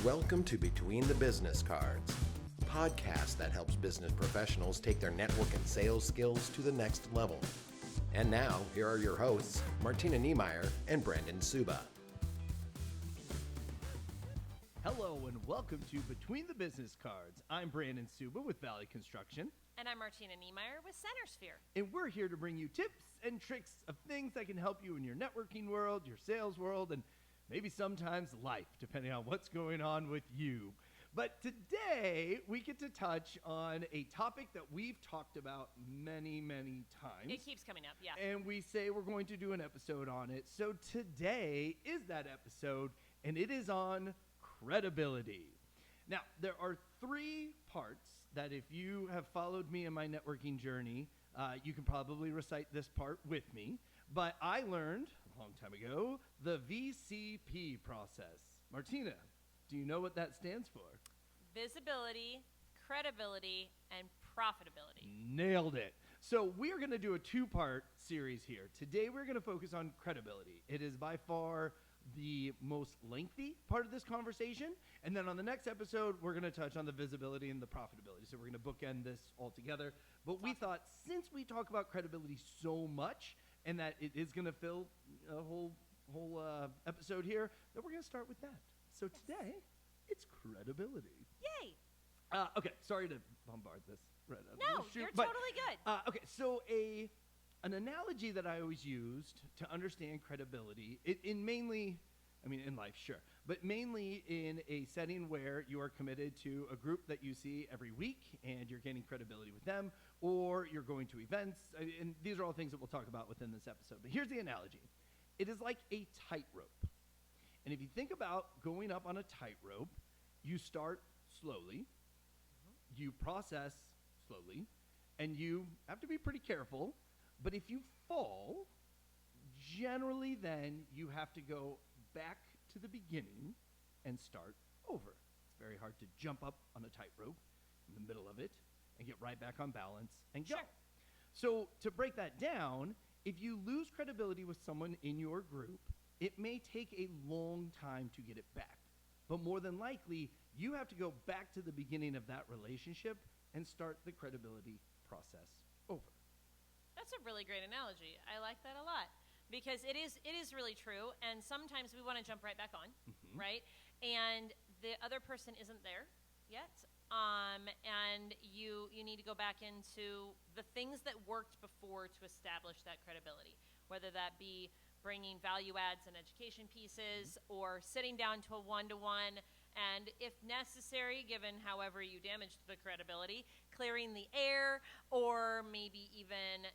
Welcome to Between the Business Cards, a podcast that helps business professionals take their network and sales skills to the next level. And now, here are your hosts, Martina Niemeyer and Brandon Suba. Hello and welcome to Between the Business Cards. I'm Brandon Suba with Valley Construction. And I'm Martina Niemeyer with Centersphere. And we're here to bring you tips and tricks of things that can help you in your networking world, your sales world, and maybe sometimes life, depending on what's going on with you. But today, we get to touch on a topic that we've talked about many, many times. It keeps coming up, yeah. And we say we're going to do an episode on it. So today is that episode, and it is on credibility. Now, there are three parts that if you have followed me in my networking journey, you can probably recite this part with me. But I learned a long time ago the VCP process. Martina, do you know what that stands for? Visibility, credibility, and profitability. Nailed it. So we are going to do a two-part series here. Today we're going to focus on credibility. It is by far the most lengthy part of this conversation. And then on the next episode, we're going to touch on the visibility and the profitability. So we're going to bookend this all together. But we thought since we talk about credibility so much and that it is going to fill a whole episode here, that we're going to start with that. So today, it's credibility. Yay! Okay, sorry to bombard this. Right out No, of the chute, you're but, totally good. Okay, so an analogy that I always used to understand credibility, in life, sure, but mainly in a setting where you are committed to a group that you see every week and you're gaining credibility with them, or you're going to events, and these are all things that we'll talk about within this episode. But here's the analogy. It is like a tightrope. And if you think about going up on a tightrope, you start slowly, you process slowly, and you have to be pretty careful. But if you fall, generally then you have to go back to the beginning and start over. It's very hard to jump up on a tightrope in the middle of it and get right back on balance and go. Sure. So to break that down, if you lose credibility with someone in your group, it may take a long time to get it back. But more than likely, you have to go back to the beginning of that relationship and start the credibility process over. That's a really great analogy. I like that a lot because it is really true. And sometimes we want to jump right back on, right? And the other person isn't there yet. And you need to go back into the things that worked before to establish that credibility, whether that be bringing value adds and education pieces or sitting down to a one-to-one and if necessary, given however you damaged the credibility, clearing the air or maybe even,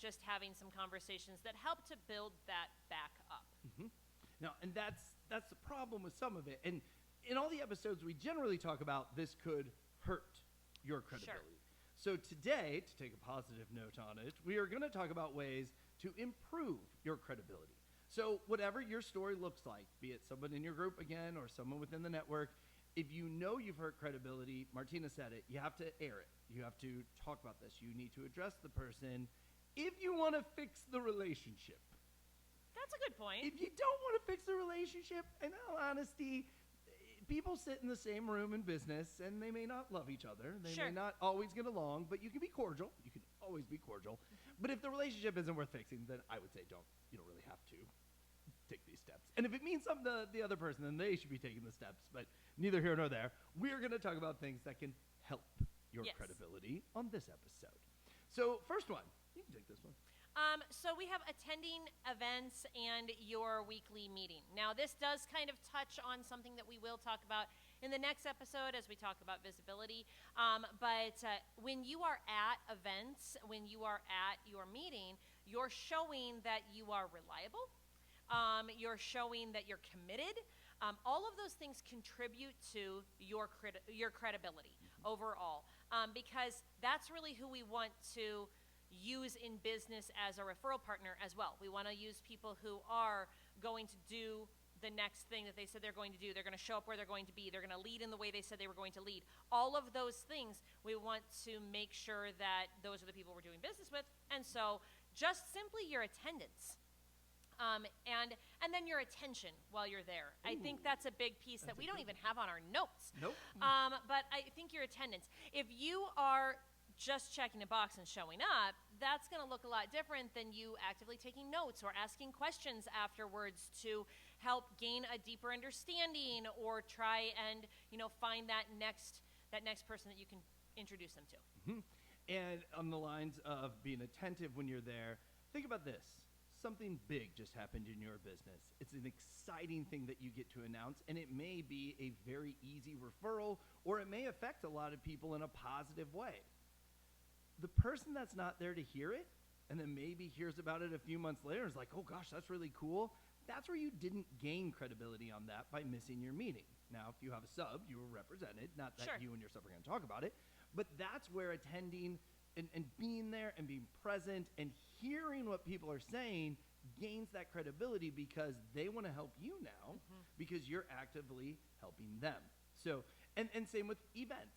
just having some conversations that help to build that back up. Now, and that's the problem with some of it. And in all the episodes, we generally talk about this could hurt your credibility. Sure. So today, to take a positive note on it, we are going to talk about ways to improve your credibility. So whatever your story looks like, be it someone in your group again or someone within the network, if you know you've hurt credibility, Martina said it, you have to air it. You have to talk about this. You need to address the person if you want to fix the relationship. That's a good point. If you don't want to fix the relationship, in all honesty, people sit in the same room in business and they may not love each other. They may not always get along, but you can be cordial. You can always be cordial. But if the relationship isn't worth fixing, then I would say you don't really have to take these steps. And if it means something to the other person, then they should be taking the steps. But neither here nor there. We're going to talk about things that can help your credibility on this episode. So first one, you can take this one. So we have attending events and your weekly meeting. Now, this does kind of touch on something that we will talk about in the next episode as we talk about visibility. But when you are at events, when you are at your meeting, you're showing that you are reliable. You're showing that you're committed. All of those things contribute to your credibility overall because that's really who we want to use in business as a referral partner as well. We want to use people who are going to do the next thing that they said they're going to do. They're going to show up where they're going to be. They're going to lead in the way they said they were going to lead. All of those things, we want to make sure that those are the people we're doing business with. And so just simply your attendance And then your attention while you're there. I think that's a big piece that we don't even have on our notes. Nope. But I think your attendance. If you are just checking a box and showing up, that's going to look a lot different than you actively taking notes or asking questions afterwards to help gain a deeper understanding or try and, find that next person that you can introduce them to. Mm-hmm. And on the lines of being attentive when you're there, think about this. Something big just happened in your business. It's an exciting thing that you get to announce, and it may be a very easy referral, or it may affect a lot of people in a positive way. The person that's not there to hear it, and then maybe hears about it a few months later and is like, oh gosh, that's really cool. That's where you didn't gain credibility on that by missing your meeting. Now, if you have a sub, you were represented. Not that Sure. you and your sub are going to talk about it, but that's where attending and being there and being present and hearing what people are saying gains that credibility because they want to help you now because you're actively helping them. So, and same with events.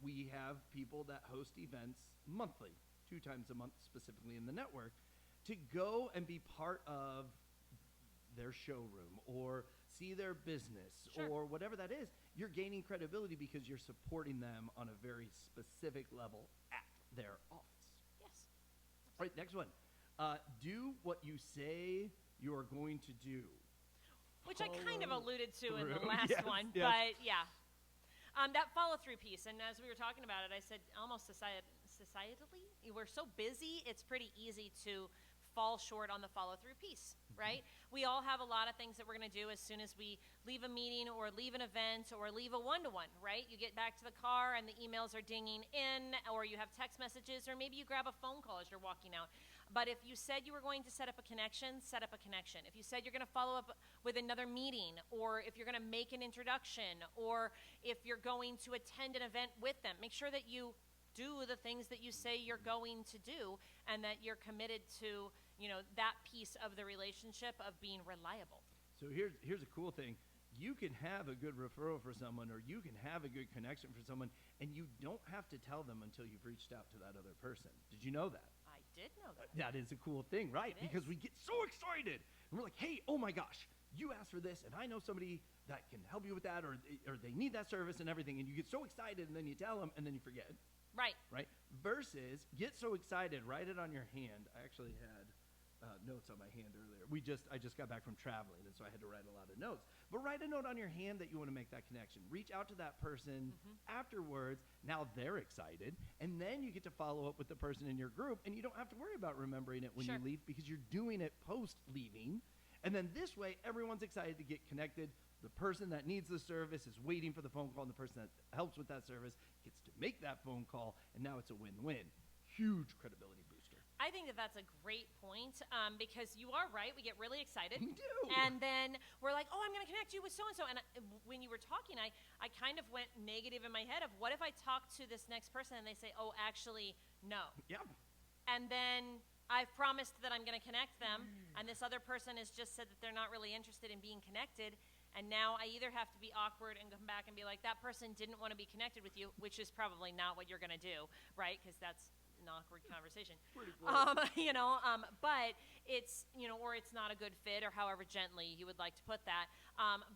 We have people that host events monthly, 2 times a month specifically in the network, to go and be part of their showroom or see their business Sure. or whatever that is. You're gaining credibility because you're supporting them on a very specific level at their office. Yes. All right, next one. Do what you say you are going to do. Which I kind of Follow alluded to in the through. last Yes, one, yes. but yeah. That follow-through piece, and as we were talking about it, I said almost societally, we're so busy, it's pretty easy to fall short on the follow-through piece, right? We all have a lot of things that we're going to do as soon as we leave a meeting or leave an event or leave a one-to-one, right? You get back to the car and the emails are dinging in, or you have text messages, or maybe you grab a phone call as you're walking out. But if you said you were going to set up a connection, set up a connection. If you said you're going to follow up with another meeting, or if you're going to make an introduction, or if you're going to attend an event with them, make sure that you do the things that you say you're going to do and that you're committed to, that piece of the relationship of being reliable. So here's a cool thing. You can have a good referral for someone or you can have a good connection for someone, and you don't have to tell them until you've reached out to that other person. Did you know that? I did know that. That is a cool thing, right? It Because is. we get so excited. And we're like, hey, oh my gosh, you asked for this, and I know somebody that can help you with that, or they need that service and everything. And you get so excited, and then you tell them, and then you forget. Right. Right? Versus get so excited, write it on your hand. I actually had notes on my hand earlier. I just got back from traveling, and so I had to write a lot of notes. But write a note on your hand that you want to make that connection. Reach out to that person afterwards. Now they're excited, and then you get to follow up with the person in your group, and you don't have to worry about remembering it when Sure. you leave because you're doing it post leaving. And then this way, everyone's excited to get connected. The person that needs the service is waiting for the phone call, and the person that helps with that service gets to make that phone call, and now it's a win-win. Huge credibility booster. I think that that's a great point because you are right. We get really excited. We do. And then we're like, oh, I'm going to connect you with so-and-so. And when you were talking, I kind of went negative in my head of what if I talk to this next person and they say, oh, actually, no. Yep. And then I've promised that I'm going to connect them, and this other person has just said that they're not really interested in being connected. And now I either have to be awkward and come back and be like, that person didn't want to be connected with you, which is probably not what you're going to do, right? Because that's an awkward conversation. But it's, or it's not a good fit, or however gently you would like to put that.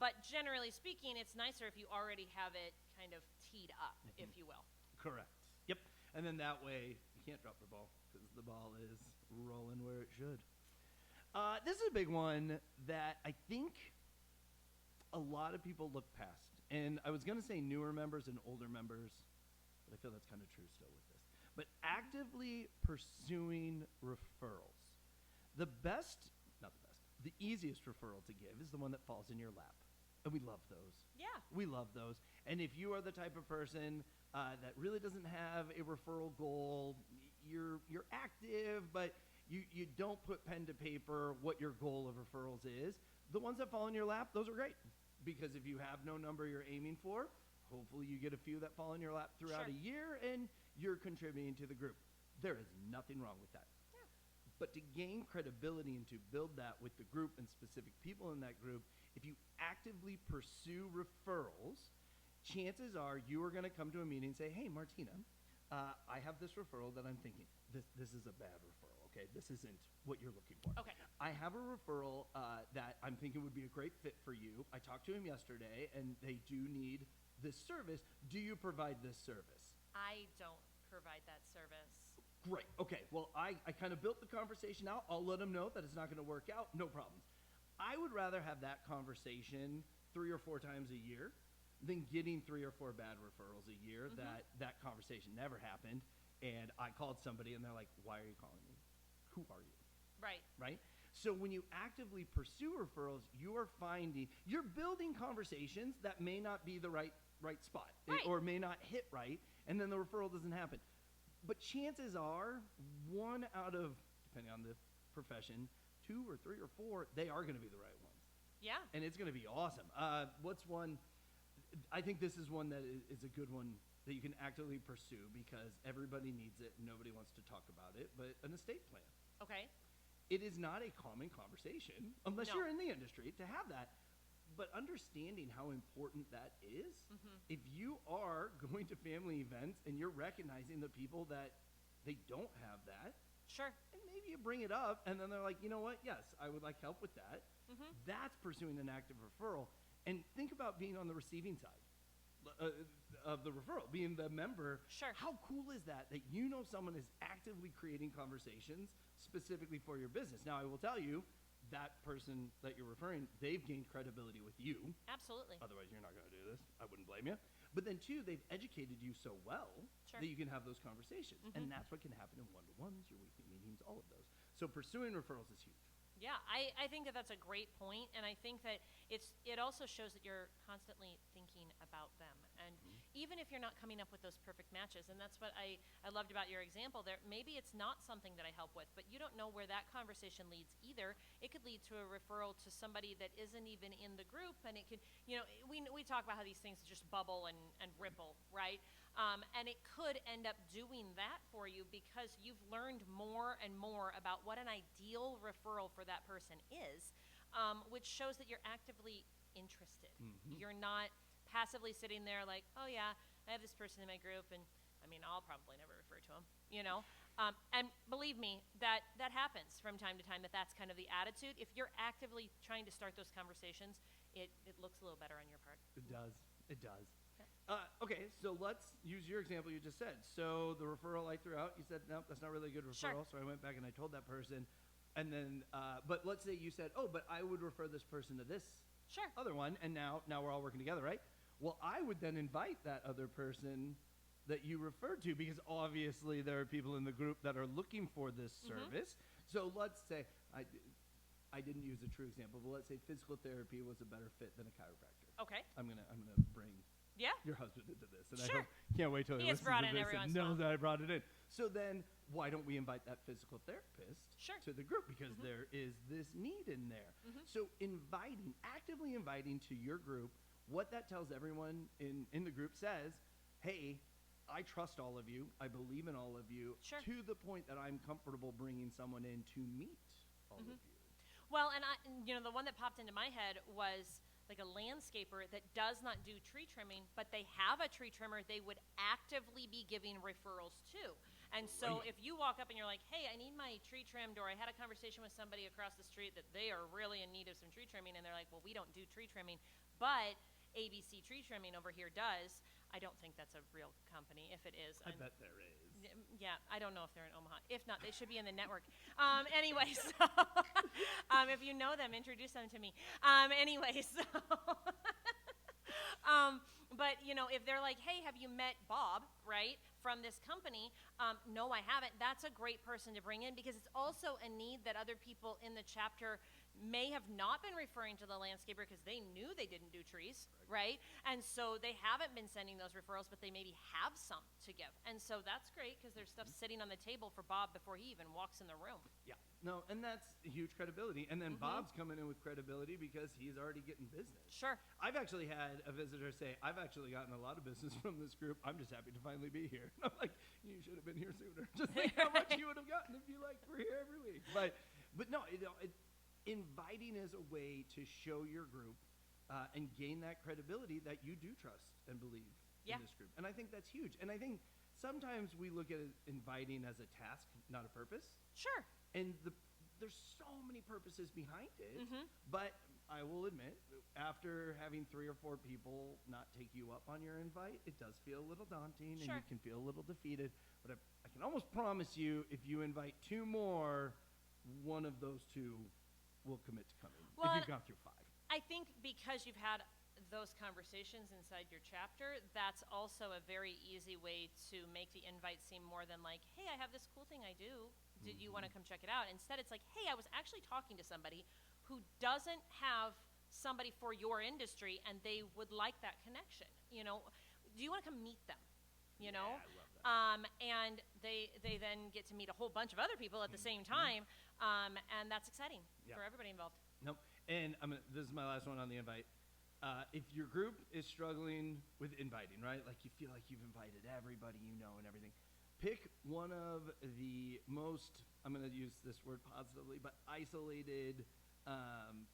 But generally speaking, it's nicer if you already have it kind of teed up, if you will. Correct. Yep. And then that way, you can't drop the ball because the ball is rolling where it should. This is a big one that I think a lot of people look past. And I was going to say newer members and older members, but I feel that's kind of true still with this. But actively pursuing referrals. The easiest referral to give is the one that falls in your lap. And we love those. Yeah. We love those. And if you are the type of person that really doesn't have a referral goal, you're active, but you don't put pen to paper what your goal of referrals is, the ones that fall in your lap, those are great. Because if you have no number you're aiming for, hopefully you get a few that fall in your lap throughout Sure. a year, and you're contributing to the group. There is nothing wrong with that. Yeah. But to gain credibility and to build that with the group and specific people in that group, if you actively pursue referrals, chances are you are going to come to a meeting and say, hey, Martina, I have this referral that I'm thinking. This is a bad referral. okay, this isn't what you're looking for. Okay. I have a referral that I'm thinking would be a great fit for you. I talked to him yesterday, and they do need this service. Do you provide this service? I don't provide that service. Great. Okay. Well, I kind of built the conversation out. I'll let them know that it's not going to work out. No problems. I would rather have that conversation 3 or 4 times a year than getting 3 or 4 bad referrals a year. That conversation never happened. And I called somebody, and they're like, why are you calling me? Who are you? Right. Right? So when you actively pursue referrals, you're building conversations that may not be the right spot, Right. or may not hit right, and then the referral doesn't happen. But chances are, 1 out of, depending on the profession, 2 or 3 or 4, they are going to be the right ones. Yeah. And it's going to be awesome. What's one? I think this is one that is a good one that you can actively pursue because everybody needs it and nobody wants to talk about it, but an estate plan. Okay. It is not a common conversation, unless No. you're in the industry, to have that. But understanding how important that is, if you are going to family events and you're recognizing the people that they don't have that, Sure. and maybe you bring it up, and then they're like, you know what, yes, I would like help with that. That's pursuing an active referral. And think about being on the receiving side of the referral, being the member. Sure. How cool is that you know someone is actively creating conversations specifically for your business? Now, I will tell you, that person that you're referring, they've gained credibility with you. Absolutely. Otherwise, you're not going to do this. I wouldn't blame you. But then, 2, they've educated you so well Sure. that you can have those conversations. And that's what can happen in one-to-ones, your weekly meetings, all of those. So pursuing referrals is huge. Yeah, I think that that's a great point, and I think that it also shows that you're constantly thinking about them. And even if you're not coming up with those perfect matches, and that's what I loved about your example there, maybe it's not something that I help with, but you don't know where that conversation leads either. It could lead to a referral to somebody that isn't even in the group, and it could, we talk about how these things just bubble and ripple, right? And it could end up doing that for you because you've learned more and more about what an ideal referral for that person is, which shows that you're actively interested. You're not passively sitting there like, oh yeah, I have this person in my group, and I mean, I'll probably never refer to him, and believe me, that happens from time to time, that's kind of the attitude. If you're actively trying to start those conversations, it looks a little better on your part. It does. It does. Okay, so let's use your example you just said. So the referral I threw out, you said, no, that's not really a good referral. Sure. So I went back and I told that person. And then, but let's say you said, oh, but I would refer this person to this Sure. other one. And now we're all working together, right? Well, I would then invite that other person that you referred to because obviously there are people in the group that are looking for this service. So let's say, I didn't use a true example, but let's say physical therapy was a better fit than a chiropractor. Okay. I'm gonna bring Yeah. your husband into this, and Sure. can't wait till he He gets listens brought to in this every and once in a knows while. that I brought it in. So then, why don't we invite that physical therapist Sure. to the group? Because there is this need in there. So actively inviting to your group, what that tells everyone in the group says, hey, I trust all of you. I believe in all of you. Sure. To the point that I'm comfortable bringing someone in to meet all of you. Well, and the one that popped into my head was like a landscaper that does not do tree trimming, but they have a tree trimmer they would actively be giving referrals to. And so if you walk up and you're like, hey, I need my tree trimmed, or I had a conversation with somebody across the street that they are really in need of some tree trimming, and they're like, well, we don't do tree trimming, but ABC Tree Trimming over here does. I don't think that's a real company. If it is, I bet there is. Yeah, I don't know if they're in Omaha. If not, they should be in the network. Anyway, so if you know them, introduce them to me. Anyway, so but if they're like, hey, have you met Bob, right, from this company? No, I haven't. That's a great person to bring in because it's also a need that other people in the chapter may have not been referring to the landscaper because they knew they didn't do trees, right? And so they haven't been sending those referrals, but they maybe have some to give. And so that's great because there's stuff sitting on the table for Bob before he even walks in the room. Yeah. No, and that's huge credibility. And then Bob's coming in with credibility because he's already getting business. Sure. I've actually had a visitor say, I've actually gotten a lot of business from this group. I'm just happy to finally be here. And I'm like, you should have been here sooner. Just think how much you would have gotten if you were here every week. But no, inviting is a way to show your group and gain that credibility that you do trust and believe in this group. And I think that's huge. And I think sometimes we look at inviting as a task, not a purpose. Sure. And there's so many purposes behind it. Mm-hmm. But I will admit, after having 3 or 4 people not take you up on your invite, it does feel a little daunting, and Sure. you can feel a little defeated. But I can almost promise you, if you invite 2 more, one of those 2 will commit to coming. Well, if you've gone through 5. I think because you've had those conversations inside your chapter, that's also a very easy way to make the invite seem more than like, hey, I have this cool thing I do. Did you want to come check it out? Instead, it's like, hey, I was actually talking to somebody who doesn't have somebody for your industry, and they would like that connection. You know, do you want to come meet them? You know, I love that. and they then get to meet a whole bunch of other people at the same time, and that's exciting for everybody involved. Nope. And this is my last one on the invite. If your group is struggling with inviting, right? Like you feel like you've invited everybody you know and everything. Pick one of the most, I'm going to use this word positively, but isolated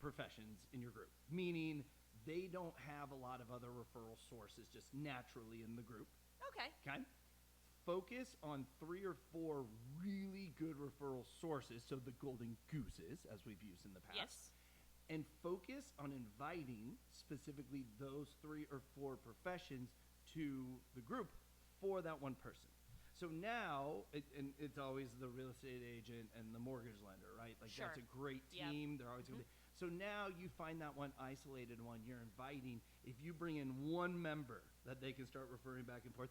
professions in your group. Meaning they don't have a lot of other referral sources just naturally in the group. Okay. Okay? Focus on 3 or 4 really good referral sources, so the golden gooses, as we've used in the past. Yes. And focus on inviting specifically those 3 or 4 professions to the group for that one person. So now, and it's always the real estate agent and the mortgage lender, right? Like Sure. that's a great team. They're always going to be. So now you find that one isolated one you're inviting. If you bring in one member that they can start referring back and forth,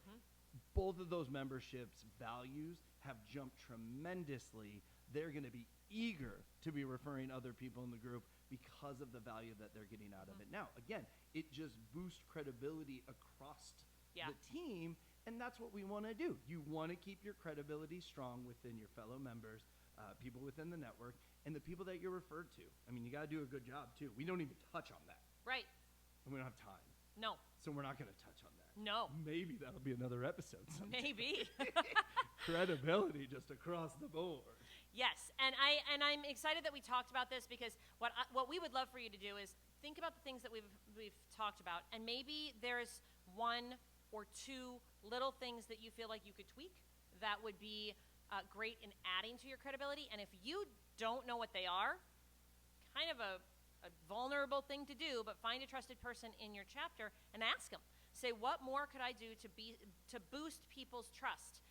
both of those memberships' values have jumped tremendously. They're going to be eager to be referring other people in the group because of the value that they're getting out of it. Now, again, it just boosts credibility across the team, and that's what we want to do. You want to keep your credibility strong within your fellow members, people within the network, and the people that you're referred to. I mean, you got to do a good job, too. We don't even touch on that. Right. And we don't have time. No. So we're not going to touch on that. No. Maybe that'll be another episode someday. Maybe. Credibility just across the board. Yes, and I'm excited that we talked about this, because what we would love for you to do is think about the things that we've talked about, and maybe there's 1 or 2 little things that you feel like you could tweak that would be great in adding to your credibility. And if you don't know what they are, kind of a vulnerable thing to do, but find a trusted person in your chapter and ask them. Say, what more could I do to boost people's trust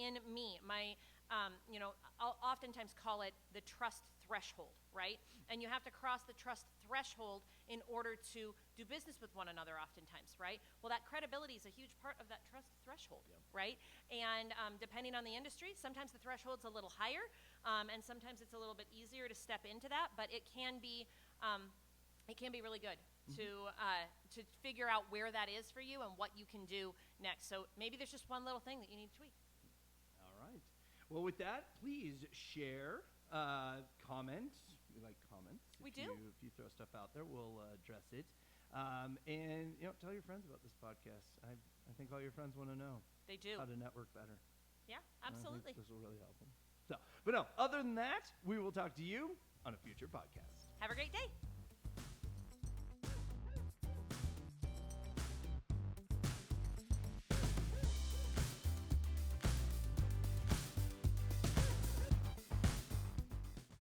in me? I'll oftentimes call it the trust threshold, right? And you have to cross the trust threshold in order to do business with one another oftentimes, right? Well, that credibility is a huge part of that trust threshold, right? And depending on the industry, sometimes the threshold's a little higher, and sometimes it's a little bit easier to step into that, but it can be really good to figure out where that is for you and what you can do next. So maybe there's just one little thing that you need to tweak. All right. Well, with that, please share, comment. We like comments. We do. If you throw stuff out there, we'll address it. And tell your friends about this podcast. I think all your friends want to know. They do. How to network better. Yeah, absolutely. I think this will really help them. So, but no, other than that, we will talk to you on a future podcast. Have a great day.